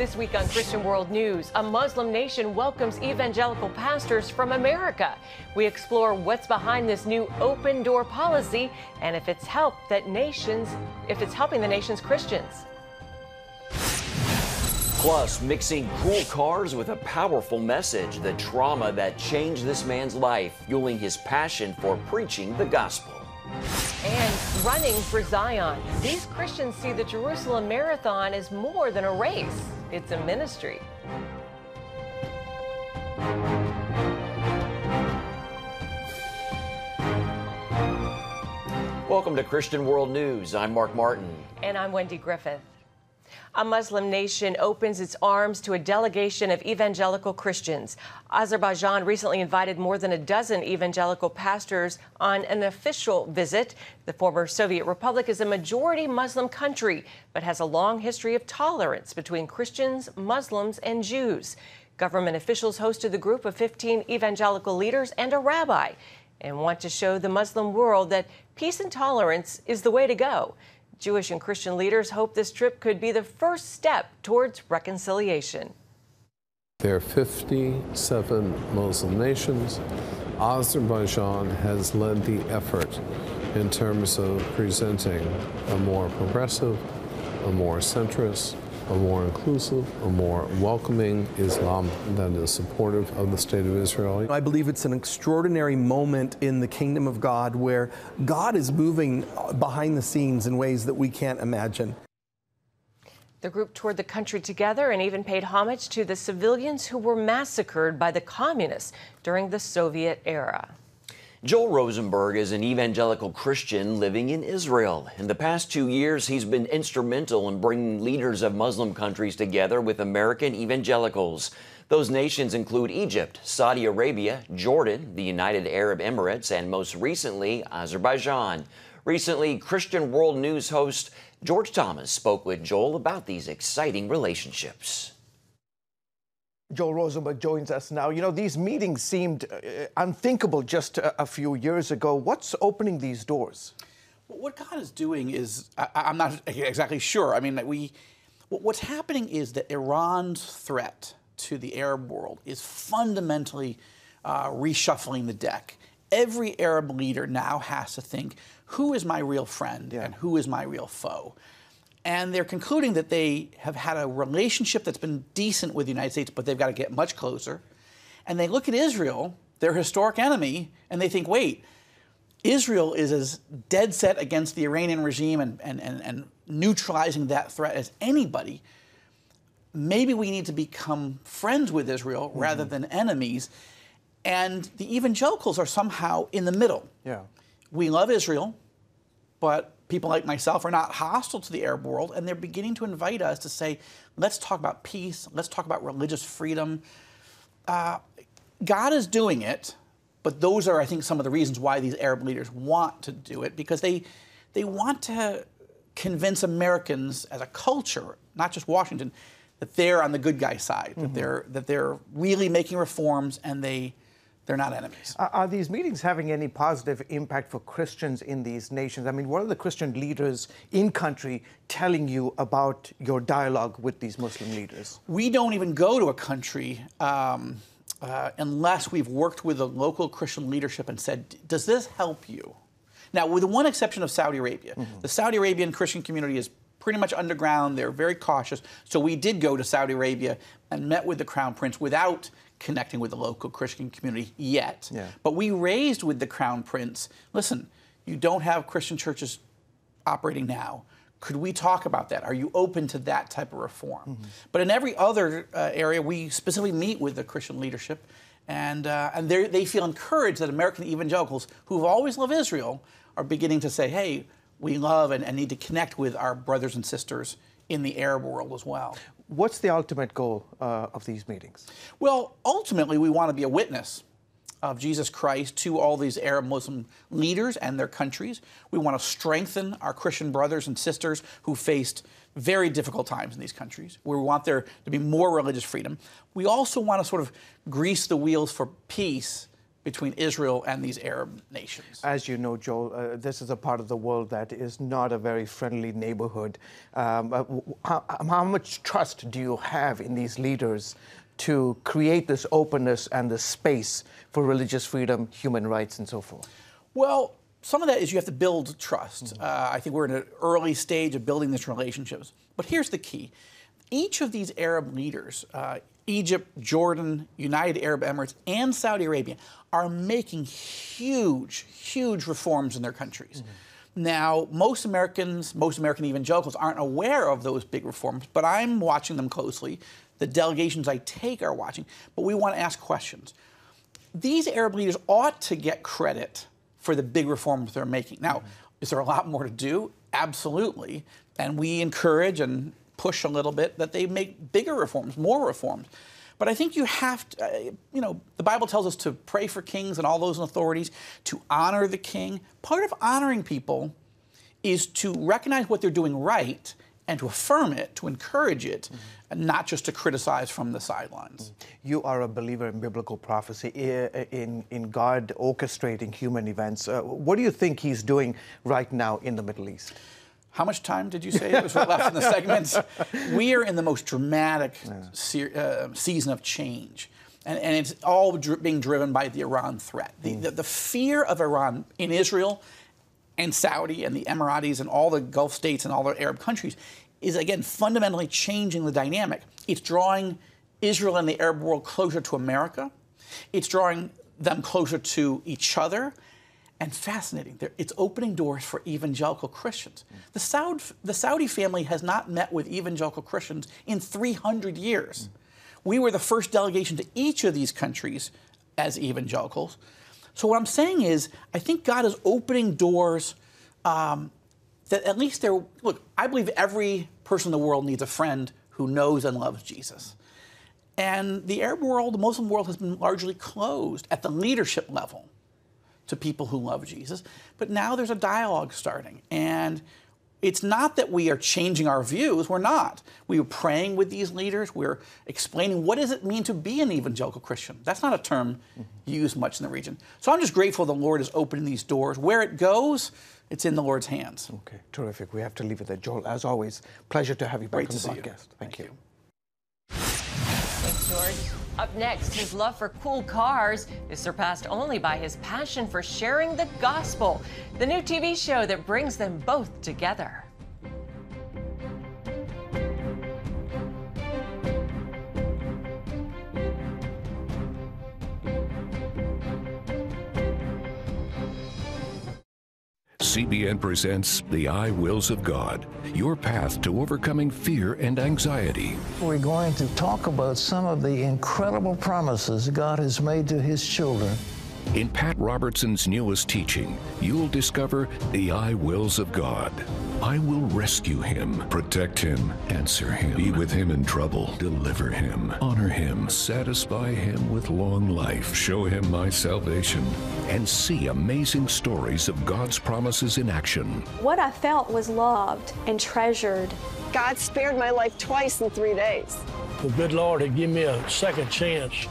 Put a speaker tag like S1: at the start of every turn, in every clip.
S1: This week on Christian World News, a Muslim nation welcomes evangelical pastors from America. We explore what's behind this new open door policy and if it's helping the nation's Christians.
S2: Plus, mixing cool cars with a powerful message, the trauma that changed this man's life, fueling his passion for preaching the gospel.
S1: And running for Zion. These Christians see the Jerusalem Marathon as more than a race. It's a ministry.
S2: Welcome to Christian World News. I'm Mark Martin.
S1: And I'm Wendy Griffith. A Muslim nation opens its arms to a delegation of evangelical Christians. Azerbaijan recently invited more than a dozen evangelical pastors on an official visit. The former Soviet Republic is a majority Muslim country, but has a long history of tolerance between Christians, Muslims, and Jews. Government officials hosted the group of 15 evangelical leaders and a rabbi and want to show the Muslim world that peace and tolerance is the way to go. Jewish and Christian leaders hope this trip could be the first step towards reconciliation.
S3: There are 57 Muslim nations. Azerbaijan has led the effort in terms of presenting a more progressive, a more centrist, a more inclusive, a more welcoming Islam that is supportive of the State of Israel.
S4: I believe it's an extraordinary moment in the kingdom of God where God is moving behind the scenes in ways that we can't imagine.
S1: The group toured the country together and even paid homage to the civilians who were massacred by the communists during the Soviet era.
S2: Joel Rosenberg is an evangelical Christian living in Israel. In the past 2 years, he's been instrumental in bringing leaders of Muslim countries together with American evangelicals. Those nations include Egypt, Saudi Arabia, Jordan, the United Arab Emirates, and most recently, Azerbaijan. Recently, Christian World News host George Thomas spoke with Joel about these exciting relationships.
S5: Joel Rosenberg joins us now. You know, these meetings seemed unthinkable just a few years ago. What's opening these doors?
S6: What God is doing is, I'm not exactly sure. I mean, what's happening is that Iran's threat to the Arab world is fundamentally reshuffling the deck. Every Arab leader now has to think, who is my real friend and who is my real foe? And they're concluding that they have had a relationship that's been decent with the United States, but they've got to get much closer. And they look at Israel, their historic enemy, and they think, wait, Israel is as dead set against the Iranian regime and neutralizing that threat as anybody. Maybe we need to become friends with Israel rather than enemies. And the evangelicals are somehow in the middle.
S5: Yeah.
S6: We love Israel, but people like myself are not hostile to the Arab world, and they're beginning to invite us to say, let's talk about peace, let's talk about religious freedom. God is doing it, but those are, I think, some of the reasons why these Arab leaders want to do it, because they want to convince Americans as a culture, not just Washington, that they're on the good guy side, that they're really making reforms and they're not enemies.
S5: Are these meetings having any positive impact for Christians in these nations? I mean, what are the Christian leaders in country telling you about your dialogue with these Muslim leaders?
S6: We don't even go to a country unless we've worked with the local Christian leadership and said, does this help you? Now, with the one exception of Saudi Arabia, the Saudi Arabian Christian community is pretty much underground. They're very cautious. So we did go to Saudi Arabia and met with the Crown Prince without connecting with the local Christian community yet.
S5: Yeah.
S6: But we raised with the Crown Prince, listen, you don't have Christian churches operating now. Could we talk about that? Are you open to that type of reform? But in every other area, we specifically meet with the Christian leadership, and they feel encouraged that American evangelicals, who've always loved Israel, are beginning to say, hey, we love and need to connect with our brothers and sisters in the Arab world as well.
S5: What's the ultimate goal of these meetings?
S6: Well, ultimately, we want to be a witness of Jesus Christ to all these Arab Muslim leaders and their countries. We want to strengthen our Christian brothers and sisters who faced very difficult times in these countries. We want there to be more religious freedom. We also want to sort of grease the wheels for peace between Israel and these Arab nations.
S5: As you know, Joel, this is a part of the world that is not a very friendly neighborhood. How much trust do you have in these leaders to create this openness and this space for religious freedom, human rights, and so forth?
S6: Well, some of that is you have to build trust. I think we're in an early stage of building these relationships. But here's the key. Each of these Arab leaders, Egypt, Jordan, United Arab Emirates, and Saudi Arabia, are making huge, huge reforms in their countries. Now, most American evangelicals aren't aware of those big reforms, but I'm watching them closely. The delegations I take are watching, but we want to ask questions. These Arab leaders ought to get credit for the big reforms they're making. Now, is there a lot more to do? Absolutely. And we encourage and push a little bit that they make bigger reforms, more reforms. But I think you have to, the Bible tells us to pray for kings and all those in authorities, to honor the king. Part of honoring people is to recognize what they're doing right and to affirm it, to encourage it, and not just to criticize from the sidelines.
S5: You are a believer in biblical prophecy, in God orchestrating human events. What do you think he's doing right now in the Middle East?
S6: How much time did you say was left in the segment? We are in the most dramatic season of change. And it's all being driven by the Iran threat. The fear of Iran in Israel and Saudi and the Emiratis and all the Gulf states and all the Arab countries is, again, fundamentally changing the dynamic. It's drawing Israel and the Arab world closer to America. It's drawing them closer to each other. And fascinating, it's opening doors for evangelical Christians. The Saudi family has not met with evangelical Christians in 300 years. We were the first delegation to each of these countries as evangelicals. So what I'm saying is, I think God is opening doors that at least look, I believe every person in the world needs a friend who knows and loves Jesus. And the Arab world, the Muslim world, has been largely closed at the leadership level to people who love Jesus. But now there's a dialogue starting. And it's not that we are changing our views. We're not. We are praying with these leaders. We're explaining what does it mean to be an evangelical Christian. That's not a term used much in the region. So I'm just grateful the Lord is opening these doors. Where it goes, it's in the Lord's hands.
S5: Okay, terrific. We have to leave it there. Joel, as always, pleasure to have you back on the podcast.
S6: Thank you.
S1: Thanks, George. Up next, his love for cool cars is surpassed only by his passion for sharing the gospel. The new TV show that brings them both together.
S7: CBN presents The I Wills of God, your path to overcoming fear and anxiety.
S8: We're going to talk about some of the incredible promises God has made to His children.
S7: In Pat Robertson's newest teaching, you'll discover the I Wills of God. I will rescue him, protect him, answer him, be with him in trouble, deliver him, honor him, satisfy him with long life, show him my salvation, and see amazing stories of God's promises in action.
S9: What I felt was loved and treasured.
S10: God spared my life twice in 3 days.
S11: The good Lord had given me a second chance.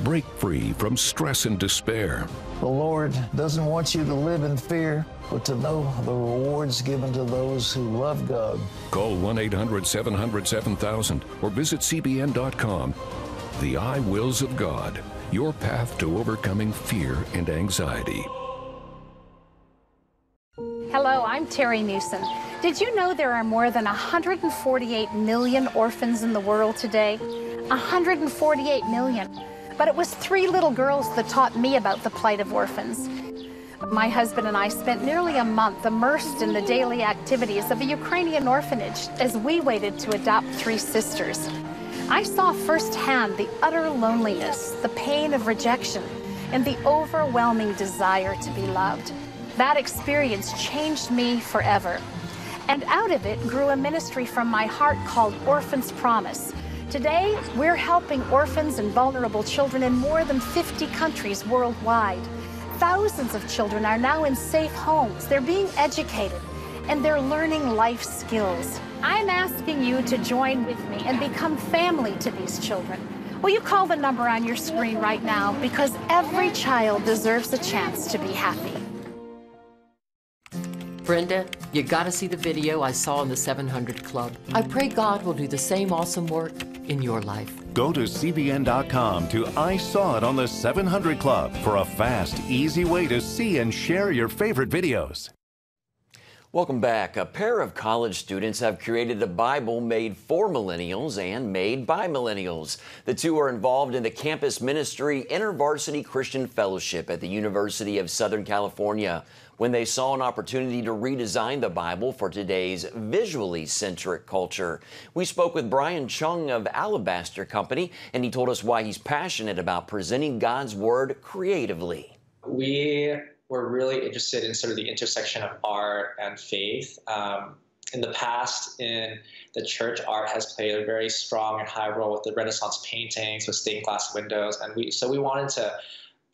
S7: Break free from stress and despair.
S8: The Lord doesn't want you to live in fear, but to know the rewards given to those who love God.
S7: Call 1-800-700-7000 or visit cbn.com. The I Wills of God, your path to overcoming fear and anxiety.
S12: Hello, I'm Terry Newsom. Did you know there are more than 148 million orphans in the world today? 148 million. But it was 3 little girls that taught me about the plight of orphans. My husband and I spent nearly a month immersed in the daily activities of a Ukrainian orphanage as we waited to adopt 3 sisters. I saw firsthand the utter loneliness, the pain of rejection, and the overwhelming desire to be loved. That experience changed me forever. And out of it grew a ministry from my heart called Orphans Promise. Today, we're helping orphans and vulnerable children in more than 50 countries worldwide. Thousands of children are now in safe homes. They're being educated, and they're learning life skills. I'm asking you to join with me and become family to these children. Will you call the number on your screen right now? Because every child deserves a chance to be happy.
S13: Brenda, you gotta see the video I saw in the 700 Club. I pray God will do the same awesome work in your life.
S14: Go to CBN.com to I Saw It on the 700 Club for a fast, easy way to see and share your favorite videos.
S2: Welcome back. A pair of college students have created a Bible made for millennials and made by millennials. The two are involved in the campus ministry InterVarsity Christian Fellowship at the University of Southern California when they saw an opportunity to redesign the Bible for today's visually centric culture. We spoke with Brian Chung of Alabaster Company, and he told us why he's passionate about presenting God's Word creatively.
S15: We were really interested in sort of the intersection of art and faith. In the past, in the church, art has played a very strong and high role with the Renaissance paintings, with stained glass windows, and we wanted to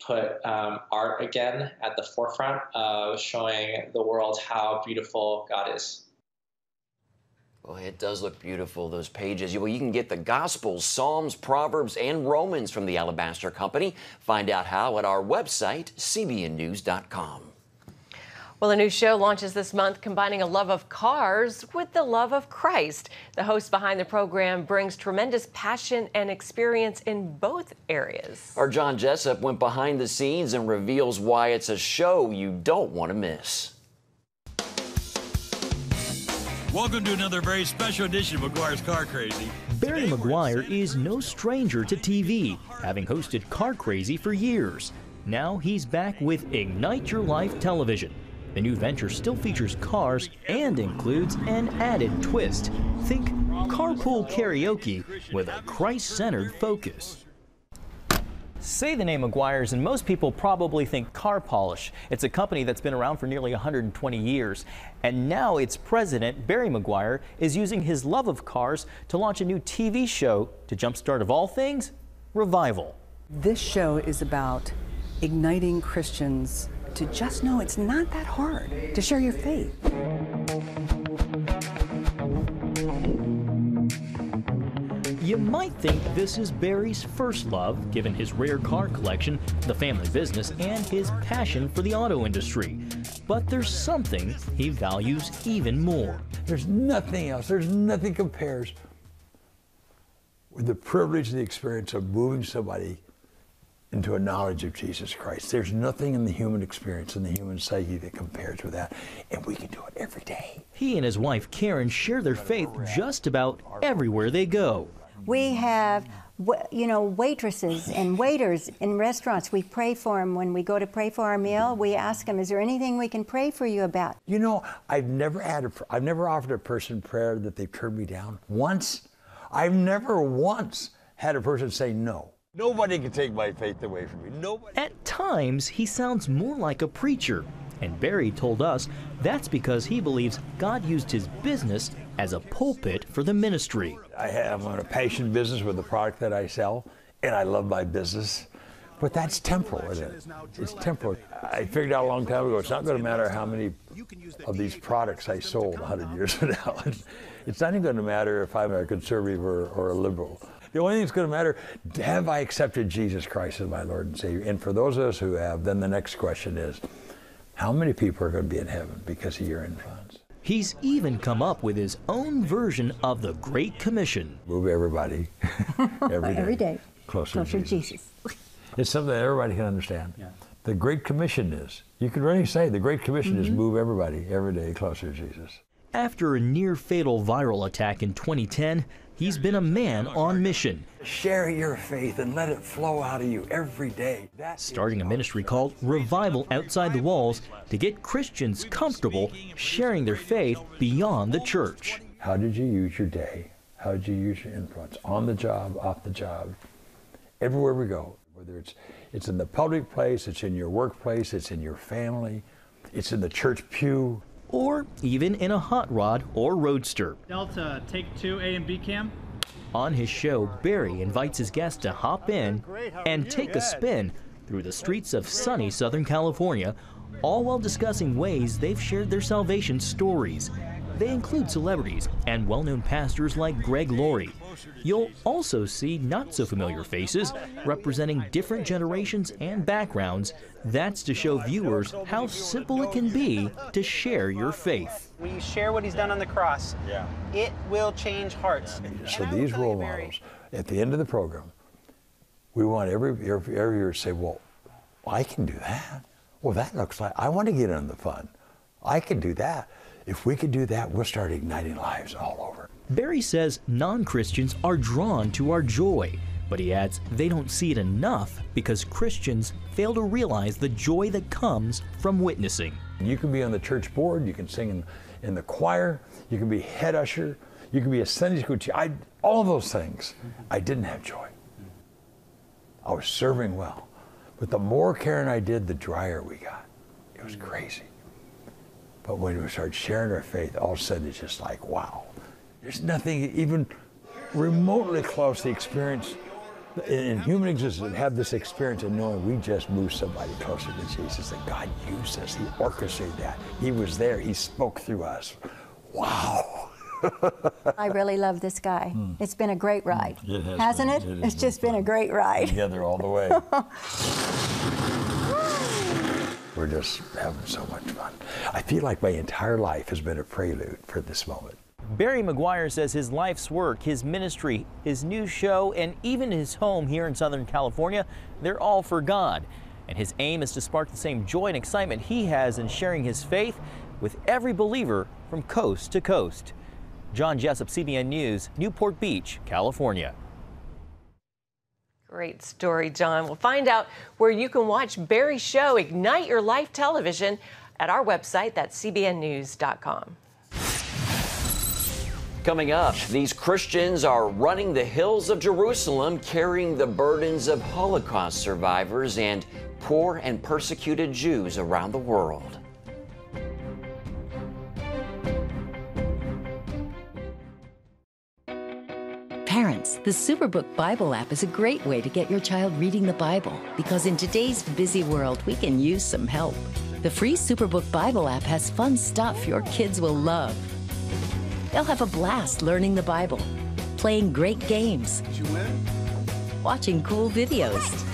S15: put art again at the forefront of showing the world how beautiful God is.
S2: Well, it does look beautiful, those pages. Well, you can get the Gospels, Psalms, Proverbs, and Romans from the Alabaster Company. Find out how at our website, cbnnews.com.
S1: Well, a new show launches this month combining a love of cars with the love of Christ. The host behind the program brings tremendous passion and experience in both areas.
S2: Our John Jessup went behind the scenes and reveals why it's a show you don't want to miss.
S16: Welcome to another very special edition of McGuire's Car Crazy.
S17: Barry McGuire is no stranger to TV, having hosted Car Crazy for years. Now he's back with Ignite Your Life Television. The new venture still features cars and includes an added twist. Think carpool karaoke with a Christ-centered focus. Say the name McGuire's and most people probably think Car Polish. It's a company that's been around for nearly 120 years. And now its president, Barry McGuire, is using his love of cars to launch a new TV show to jumpstart, of all things, revival.
S18: This show is about igniting Christians to just know it's not that hard to share your faith.
S17: You might think this is Barry's first love, given his rare car collection, the family business, and his passion for the auto industry. But there's something he values even more.
S19: There's nothing else, there's nothing compares with the privilege and the experience of moving somebody into a knowledge of Jesus Christ. There's nothing in the human experience, in the human psyche that compares with that, and we can do it every day.
S17: He and his wife Karen share their faith just about everywhere they go.
S20: We have, waitresses and waiters in restaurants. We pray for them when we go to pray for our meal. We ask them, is there anything we can pray for you about?
S19: You know, I've never offered a person prayer that they turned me down once. I've never once had a person say no. Nobody can take my faith away from me. Nobody.
S17: At times, he sounds more like a preacher. And Barry told us that's because he believes God used his business as a pulpit for the ministry.
S19: I'm in a passion business with the product that I sell, and I love my business. But that's temporal, isn't it? It's temporal. I figured out a long time ago, it's not going to matter how many of these products I sold 100 years from now. It's not even going to matter if I'm a conservative or a liberal. The only thing that's going to matter, have I accepted Jesus Christ as my Lord and Savior? And for those of us who have, then the next question is, how many people are going to be in heaven because of your influence?
S17: He's even come up with his own version of the Great Commission.
S19: Move everybody
S20: every day
S19: closer to Jesus. It's something that everybody can understand. Yeah. The Great Commission is, you could really say the Great Commission is move everybody every day closer to Jesus.
S17: After a near-fatal viral attack in 2010, he's been a man on mission.
S19: Share your faith and let it flow out of you every day.
S17: Starting a ministry called Revival Outside the Walls to get Christians comfortable sharing their faith beyond the church.
S19: How did you use your day? How did you use your influence? On the job, off the job, everywhere we go. Whether it's in the public place, it's in your workplace, it's in your family, it's in the church pew.
S17: Or even in a hot rod or roadster.
S21: Delta, take 2, A and B cam.
S17: On his show, Barry invites his guests to hop in and take a spin through the streets of sunny Southern California, all while discussing ways they've shared their salvation stories. They include celebrities and well-known pastors like Greg Laurie. You'll also see not-so-familiar faces representing different generations and backgrounds. That's to show viewers how simple it can be to share your faith.
S3: When you share what he's done on the cross, it will change hearts.
S19: So these role models, at the end of the program, we want every viewer to say, well, I can do that. Well, that looks like, I want to get in the fun. I can do that. If we could do that, we'll start igniting lives all over.
S17: Barry says non-Christians are drawn to our joy, but he adds they don't see it enough because Christians fail to realize the joy that comes from witnessing.
S19: You can be on the church board, you can sing in the choir, you can be head usher, you can be a Sunday school teacher, all those things. I didn't have joy. I was serving well. But the more Karen and I did, the drier we got. It was crazy. But when we started sharing our faith, all of a sudden it's just like, wow. There's nothing even remotely close to the experience in human existence, have this experience of knowing we just moved somebody closer to Jesus, that God used us, he orchestrated that. He was there, he spoke through us. Wow.
S20: I really love this guy. It's been a great ride.
S19: It has
S20: Hasn't
S19: been.
S20: it? It's just been a great ride.
S19: Together all the way. We're just having so much fun. I feel like my entire life has been a prelude for this moment.
S17: Barry McGuire says his life's work, his ministry, his new show, and even his home here in Southern California, they're all for God. And his aim is to spark the same joy and excitement he has in sharing his faith with every believer from coast to coast. John Jessup, CBN News, Newport Beach, California.
S1: Great story, John. We'll find out where you can watch Barry's show, Ignite Your Life Television, at our website, that's cbnnews.com.
S2: Coming up, these Christians are running the hills of Jerusalem, carrying the burdens of Holocaust survivors and poor and persecuted Jews around the world.
S22: Parents, the Superbook Bible app is a great way to get your child reading the Bible because in today's busy world, we can use some help. The free Superbook Bible app has fun stuff your kids will love. They'll have a blast learning the Bible, playing great games, watching cool videos,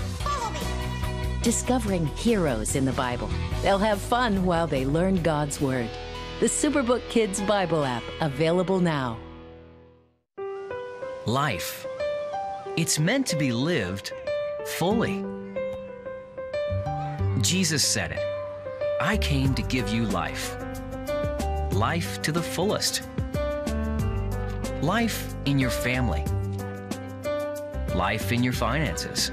S22: discovering heroes in the Bible. They'll have fun while they learn God's Word. The Superbook Kids Bible app, available now.
S23: Life. It's meant to be lived fully. Jesus said it. I came to give you life. Life to the fullest. Life in your family. Life in your finances.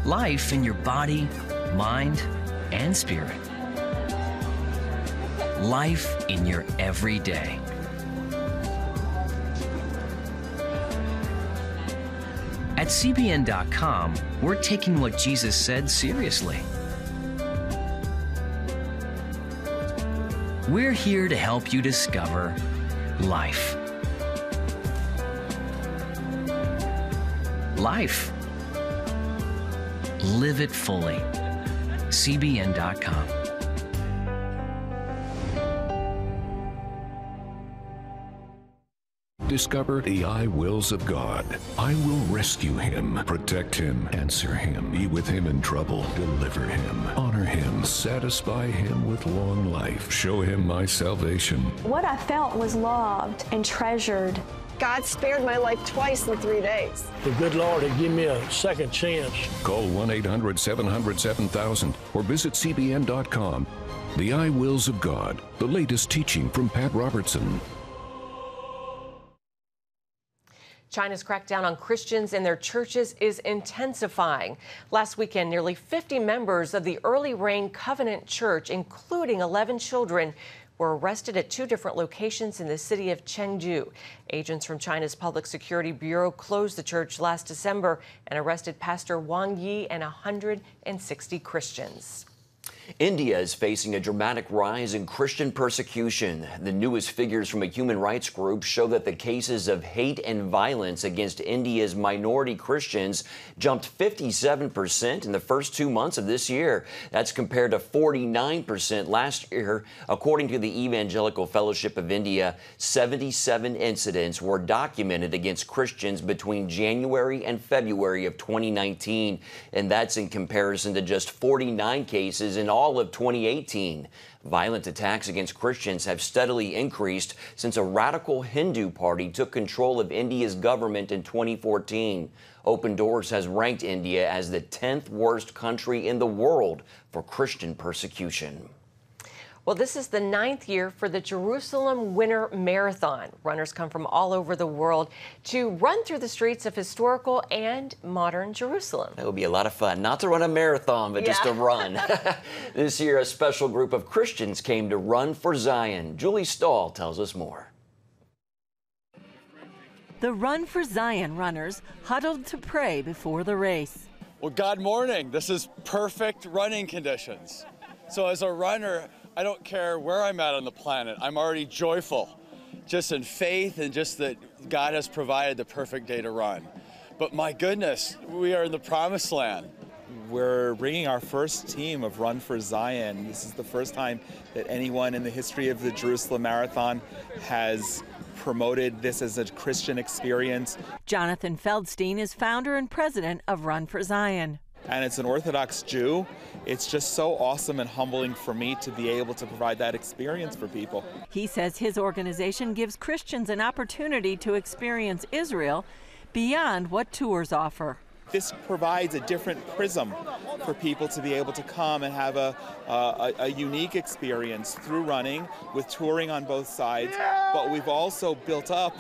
S23: Life in your body, mind, and spirit. Life in your everyday. At CBN.com, we're taking what Jesus said seriously. We're here to help you discover life. Life. Live it fully. CBN.com.
S7: Discover the I wills of God. I will rescue him, protect him, answer him, be with him in trouble, deliver him, honor him, satisfy him with long life, show him my salvation.
S9: What I felt was loved and treasured.
S10: God spared my life twice in 3 days.
S11: The good Lord had given me a second chance.
S7: Call 1-800-700-7000 or visit CBN.com. The I wills of God, the latest teaching from Pat Robertson.
S1: China's crackdown on Christians and their churches is intensifying. Last weekend, nearly 50 members of the Early Rain Covenant Church, including 11 children, were arrested at 2 different locations in the city of Chengdu. Agents from China's Public Security Bureau closed the church last December and arrested Pastor Wang Yi and 160 Christians.
S2: India is facing a dramatic rise in Christian persecution. The newest figures from a human rights group show that the cases of hate and violence against India's minority Christians jumped 57% in the first 2 months of this year. That's compared to 49% last year. According to the Evangelical Fellowship of India, 77 incidents were documented against Christians between January and February of 2019, and that's in comparison to just 49 cases in all of 2018. Violent attacks against Christians have steadily increased since a radical Hindu party took control of India's government in 2014. Open Doors has ranked India as the 10th worst country in the world for Christian persecution.
S1: Well, this is the 9th year for the Jerusalem Winter Marathon. Runners come from all over the world to run through the streets of historical and modern Jerusalem.
S2: That would be a lot of fun. Not to run a marathon, but just to run. This year, a special group of Christians came to Run for Zion. Julie Stahl tells us more.
S4: The Run for Zion runners huddled to pray before the race.
S5: Well, God morning. This is perfect running conditions. So as a runner, I don't care where I'm at on the planet. I'm already joyful, just in faith and just that God has provided the perfect day to run. But my goodness, we are in the promised land.
S6: We're bringing our first team of Run for Zion. This is the first time that anyone in the history of the Jerusalem Marathon has promoted this as a Christian experience.
S4: Jonathan Feldstein is founder and president of Run for Zion.
S6: And it's an Orthodox Jew. It's just so awesome and humbling for me to be able to provide that experience for people.
S4: He says his organization gives Christians an opportunity to experience Israel beyond what tours offer.
S6: This provides a different prism for people to be able to come and have a unique experience through running with touring on both sides. But we've also built up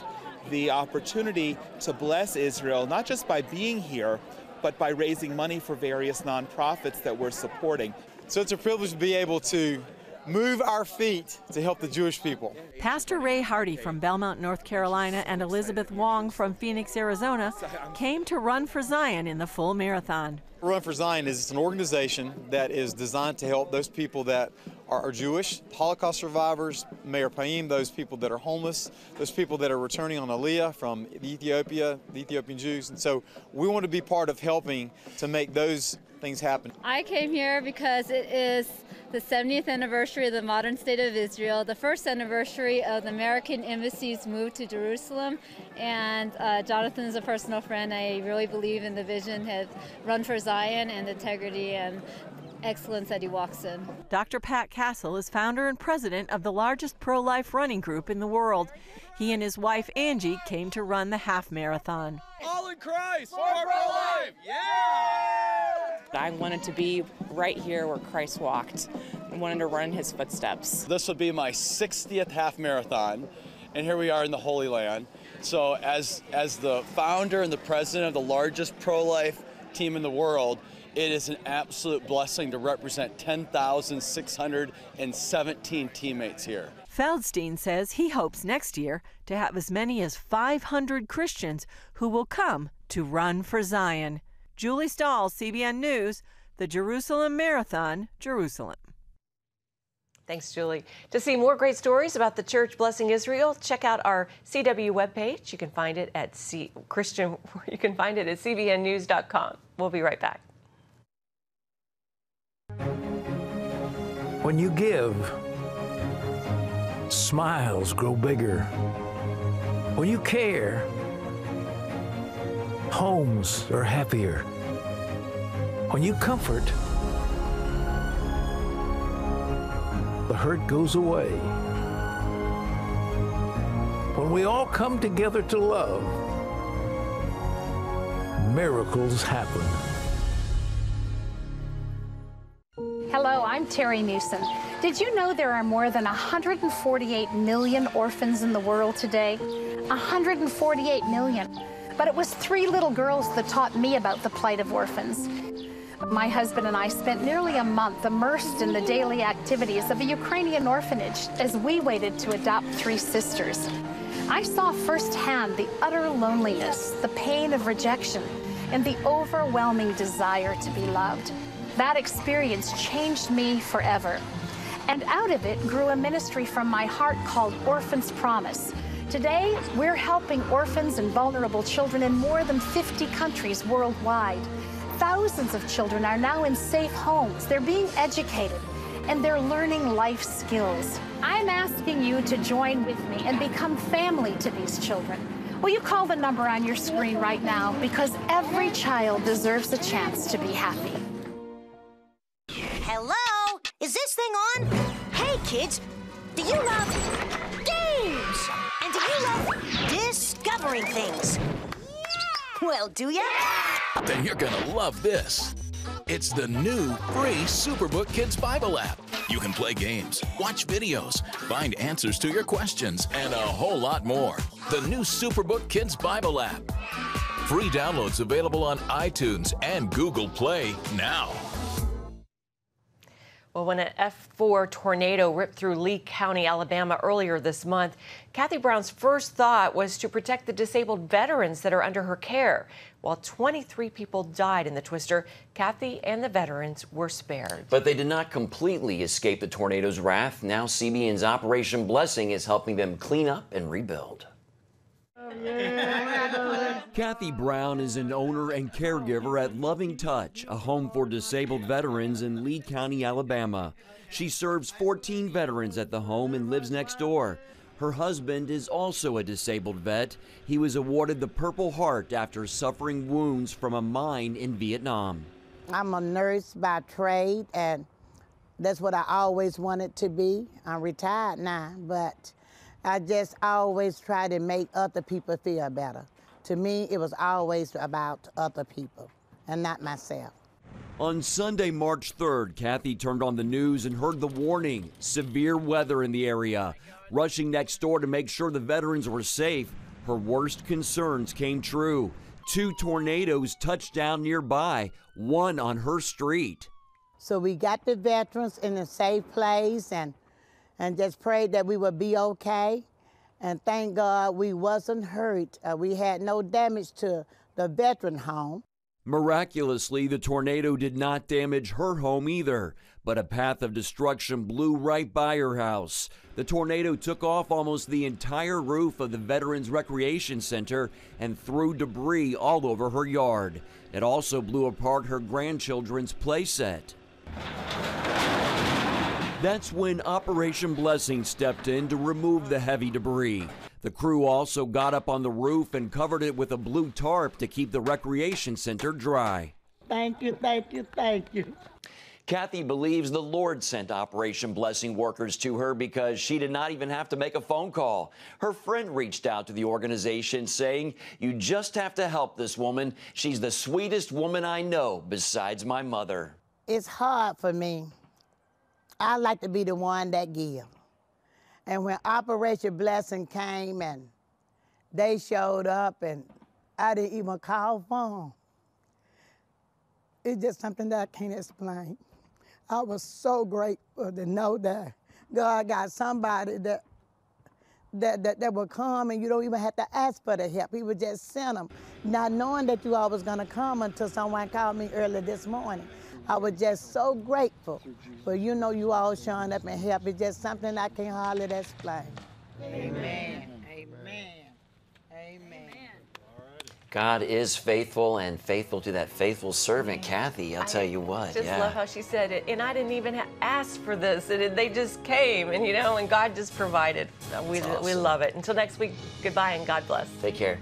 S6: the opportunity to bless Israel, not just by being here, but by raising money for various nonprofits that we're supporting.
S24: So it's a privilege to be able to move our feet to help the Jewish people.
S4: Pastor Ray Hardy from Belmont, North Carolina, and Elizabeth Wong from Phoenix, Arizona, came to Run for Zion in the full marathon.
S24: Run for Zion is an organization that is designed to help those people that are Jewish, Holocaust survivors, Meir Paim, those people that are homeless, those people that are returning on Aliyah from Ethiopia, the Ethiopian Jews. And so we want to be part of helping to make those things happen.
S25: I came here because it is the 70th anniversary of the modern state of Israel, the first anniversary of the American embassy's move to Jerusalem, and Jonathan is a personal friend. I really believe in the vision of Run for Zion and the integrity and excellence that he walks in.
S4: Dr. Pat Castle is founder and president of the largest pro-life running group in the world. He and his wife Angie came to run the half marathon.
S5: All in Christ, more pro-life, yeah!
S26: I wanted to be right here where Christ walked. I wanted to run in his footsteps.
S5: This will be my 60th half marathon, and here we are in the Holy Land. So as the founder and the president of the largest pro-life team in the world, it is an absolute blessing to represent 10,617 teammates here.
S4: Feldstein says he hopes next year to have as many as 500 Christians who will come to Run for Zion. Julie Stahl, CBN News, the Jerusalem Marathon, Jerusalem.
S1: Thanks, Julie. To see more great stories about the church blessing Israel, check out our CW webpage. You can find it at cbnnews.com. We'll be right back.
S8: When you give, smiles grow bigger. When you care, homes are happier. When you comfort, the hurt goes away. When we all come together to love, miracles happen.
S12: Hello, I'm Terry Newsom. Did you know there are more than 148 million orphans in the world today? 148 million. But it was 3 little girls that taught me about the plight of orphans. My husband and I spent nearly a month immersed in the daily activities of a Ukrainian orphanage as we waited to adopt 3 sisters. I saw firsthand the utter loneliness, the pain of rejection, and the overwhelming desire to be loved. That experience changed me forever. And out of it grew a ministry from my heart called Orphans Promise. Today, we're helping orphans and vulnerable children in more than 50 countries worldwide. Thousands of children are now in safe homes. They're being educated, and they're learning life skills. I'm asking you to join with me and become family to these children. Will you call the number on your screen right now? Because every child deserves a chance to be happy.
S13: Hello? Is this thing on? Hey, kids, do you love games? And do you love discovering things? Well, do ya?
S14: Then you're gonna love this. It's the new free Superbook Kids Bible app. You can play games, watch videos, find answers to your questions, and a whole lot more. The new Superbook Kids Bible app. Free downloads available on iTunes and Google Play now.
S1: Well, when an F4 tornado ripped through Lee County, Alabama earlier this month, Kathy Brown's first thought was to protect the disabled veterans that are under her care. While 23 people died in the twister, Kathy and the veterans were spared.
S2: But they did not completely escape the tornado's wrath. Now CBN's Operation Blessing is helping them clean up and rebuild.
S15: Kathy Brown is an owner and caregiver at Loving Touch, a home for disabled veterans in Lee County, Alabama. She serves 14 veterans at the home and lives next door. Her husband is also a disabled vet. He was awarded the Purple Heart after suffering wounds from a mine in Vietnam.
S16: I'm a nurse by trade, and that's what I always wanted to be. I'm retired now, but I just always try to make other people feel better. To me, it was always about other people and not myself.
S15: On Sunday, March 3rd, Kathy turned on the news and heard the warning, severe weather in the area. Rushing next door to make sure the veterans were safe, her worst concerns came true. 2 tornadoes touched down nearby, one on her street.
S16: So we got the veterans in a safe place and just prayed that we would be okay. And thank God we wasn't hurt. We had no damage to the veteran home.
S15: Miraculously, the tornado did not damage her home either, but a path of destruction blew right by her house. The tornado took off almost the entire roof of the Veterans Recreation Center and threw debris all over her yard. It also blew apart her grandchildren's playset. That's when Operation Blessing stepped in to remove the heavy debris. The crew also got up on the roof and covered it with a blue tarp to keep the recreation center dry.
S16: Thank you, thank you, thank you.
S2: Kathy believes the Lord sent Operation Blessing workers to her because she did not even have to make a phone call. Her friend reached out to the organization saying, "You just have to help this woman. She's the sweetest woman I know besides my mother."
S16: It's hard for me. I like to be the one that gives. And when Operation Blessing came and they showed up and I didn't even call for them, it's just something that I can't explain. I was so grateful to know that God got somebody that will come and you don't even have to ask for the help. He would just send them, not knowing that you all was gonna come until someone called me early this morning. I was just so grateful for, you all showing up and help. It's just something I can hardly explain. Amen. Amen. Amen.
S2: God is faithful and faithful to that faithful servant, Kathy. I'll tell you what.
S1: Just love how she said it. And I didn't even ask for this. And they just came, and God just provided. We love it. Until next week, goodbye and God bless.
S2: Take care.